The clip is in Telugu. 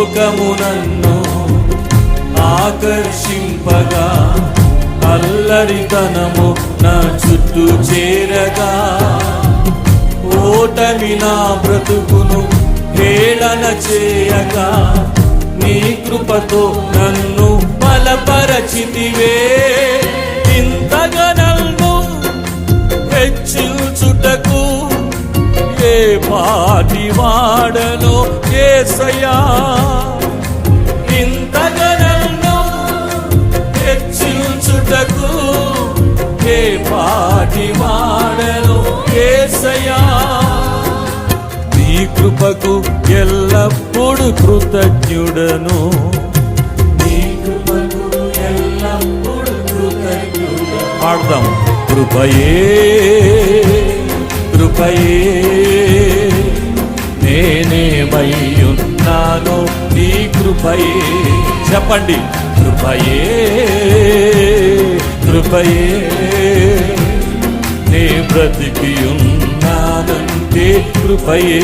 లోకము నన్ను ఆకర్షింపగా, అల్లరితనము నా చుట్టూ చేరగా, ఓటమి నా బ్రతుకును హేళన చేయగా, నీ కృపతో నన్ను బలపరచితివే. ఇంతగా నన్ను హెచ్చించుటకు ఏ పాటి వాడలో యేసయ్యా, ఇంతగా నన్ను హెచ్చించుటకు ఏ పాటి వాడలో యేసయ్యా. నీ కృపకు ఎల్లప్పుడు కృతజ్ఞుడను, నీ కృపకు ఎల్లప్పుడు కృతజ్ఞుడను. పాడదాం. కృపయే కృపయే నేనేమయ్యున్నానో నీ కృపయే. చెప్పండి. కృపయే కృపయే నే బ్రతికి ఉన్నానంటే కృపయే.